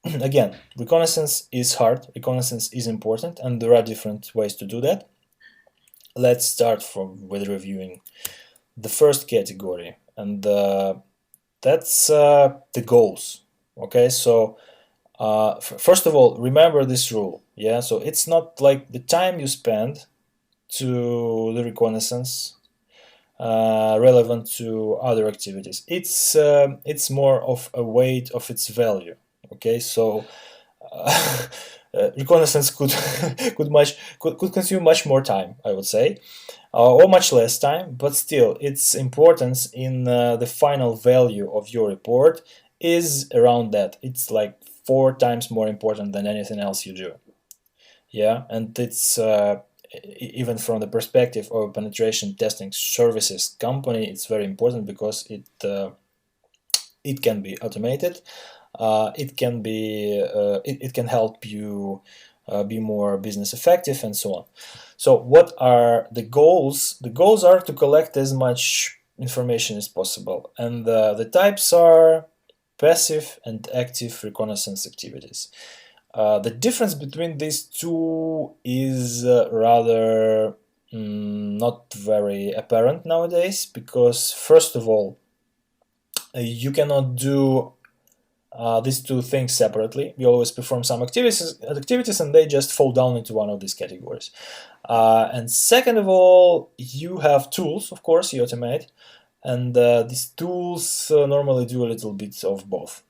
again, reconnaissance is hard, reconnaissance is important, and there are different ways to do that. Let's start with reviewing the first category, and that's the goals. Okay, so first of all, remember this rule. Yeah, so it's not like the time you spend to the reconnaissance relevant to other activities. It's more of a weight of its value. Okay, so reconnaissance could could consume much more time, I would say, or much less time, but still, its importance in the final value of your report is around that. It's like 4 times more important than anything else you do. Yeah, and it's even from the perspective of a penetration testing services company, it's very important because it can be automated. It can help you be more business effective and so on. So what are the goals? The goals are to collect as much information as possible, and the types are passive and active reconnaissance activities. The difference between these two is rather not very apparent nowadays, because first of all, you cannot do these two things separately. We always perform some activities and they just fall down into one of these categories. And second of all, you have tools, of course, you automate, and these tools normally do a little bit of both.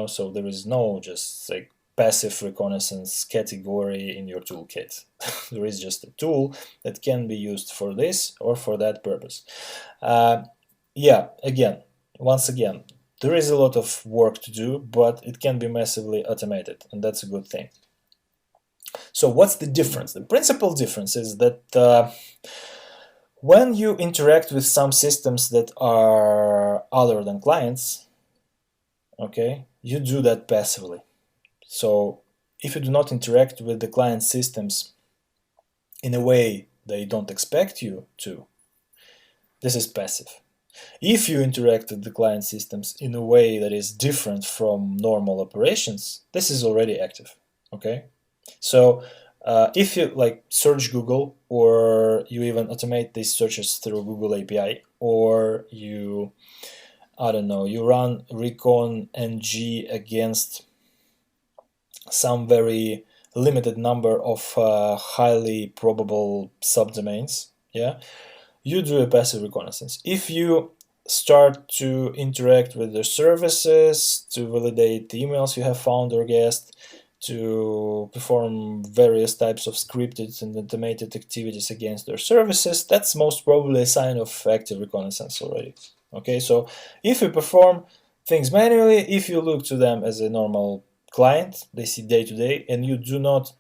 So there is no just like passive reconnaissance category in your toolkit. There is just a tool that can be used for this or for that purpose. Yeah, once again, there is a lot of work to do, but it can be massively automated, and that's a good thing. So what's the difference? The principal difference is that when you interact with some systems that are other than clients, okay, you do that passively. So if you do not interact with the client systems in a way they don't expect you to, this is passive. If you interact with the client systems in a way that is different from normal operations, this is already active. Okay, so if you like search Google, or you even automate these searches through Google API, or you, I don't know, you run recon ng against some very limited number of highly probable subdomains, yeah, you do a passive reconnaissance. If you start to interact with the services, to validate the emails you have found or guessed, to perform various types of scripted and automated activities against their services, that's most probably a sign of active reconnaissance already. Okay, so if you perform things manually, if you look to them as a normal client, they see day to day, and you do not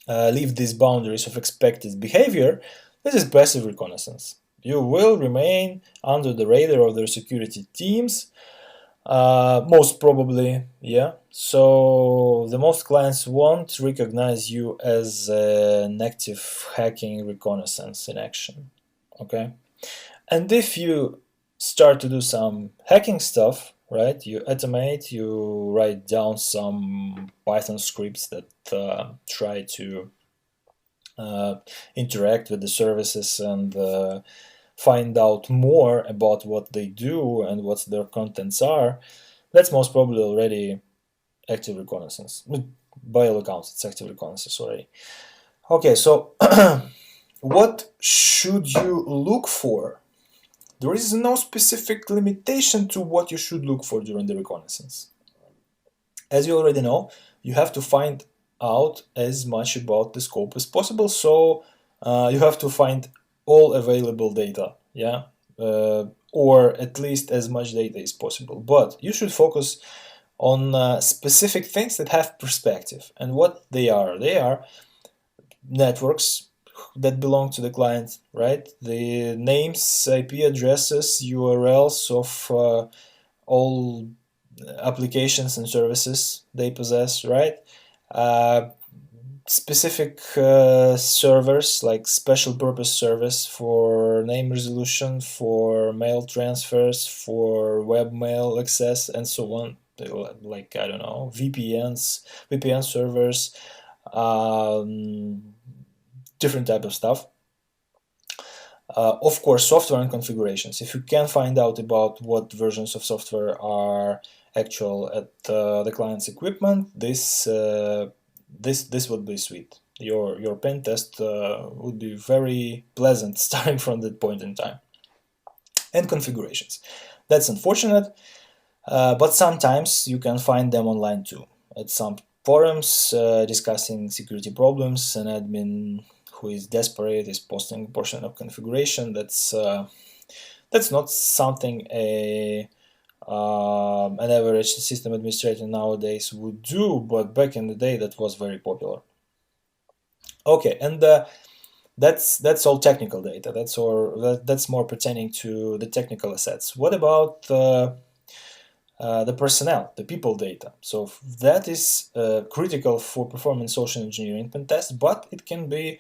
leave these boundaries of expected behavior, this is passive reconnaissance. You will remain under the radar of their security teams, most probably, yeah. So the most clients won't recognize you as an active hacking reconnaissance in action, okay? And if you start to do some hacking stuff, right, you automate, you write down some Python scripts that try to interact with the services and find out more about what they do and what their contents are, that's most probably already active reconnaissance. By all accounts, it's active reconnaissance already. Okay, so what should you look for? There is no specific limitation to what you should look for during the reconnaissance. As you already know, you have to find out as much about the scope as possible, so you have to find all available data, yeah, or at least as much data as possible. But you should focus on specific things that have perspective, and what they are networks that belong to the client, right? The names, IP addresses, URLs of all applications and services they possess, right? Specific servers, like special purpose service for name resolution, for mail transfers, for webmail access, and so on. like I don't know, VPN servers, um, different type of stuff. Of course, software and configurations. If you can find out about what versions of software are actual at the client's equipment, this would be sweet. Your pen test would be very pleasant starting from that point in time. And configurations. That's unfortunate, but sometimes you can find them online too. At some forums discussing security problems, an admin who is desperate is posting a portion of configuration. That's not something an average system administrator nowadays would do, but back in the day that was very popular. Okay, and that's all technical data. That's more pertaining to the technical assets. What about the personnel, the people data? So that is critical for performing social engineering pen tests, but it can be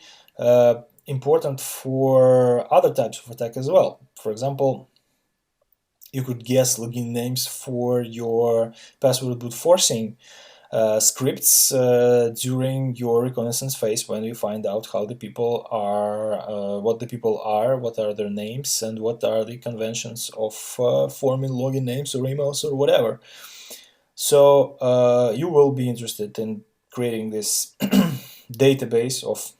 important for other types of attack as well. For example, you could guess login names for your password brute forcing scripts during your reconnaissance phase, when you find out how the people are, what are their names, and what are the conventions of forming login names or emails or whatever. So you will be interested in creating this database of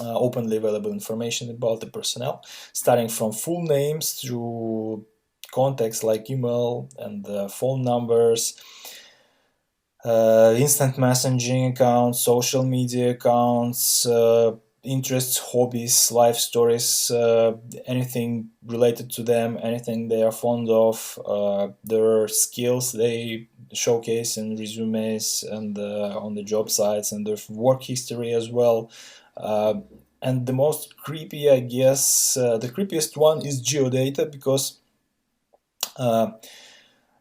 openly available information about the personnel, starting from full names through contacts like email and phone numbers, instant messaging accounts, social media accounts, interests, hobbies, life stories, anything related to them, anything they are fond of, their skills they showcase in resumes and on the job sites, and their work history as well. And the most creepy, I guess, the creepiest one is geodata, because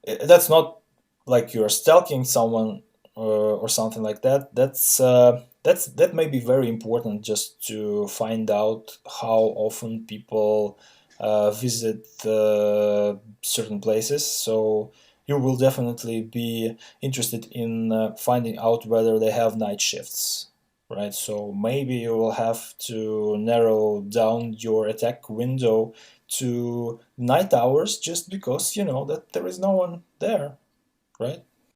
that's not like you're stalking someone or something like that. That may be very important just to find out how often people visit certain places. So you will definitely be interested in finding out whether they have night shifts, right? So maybe you will have to narrow down your attack window to night hours, just because you know that there is no one there, right?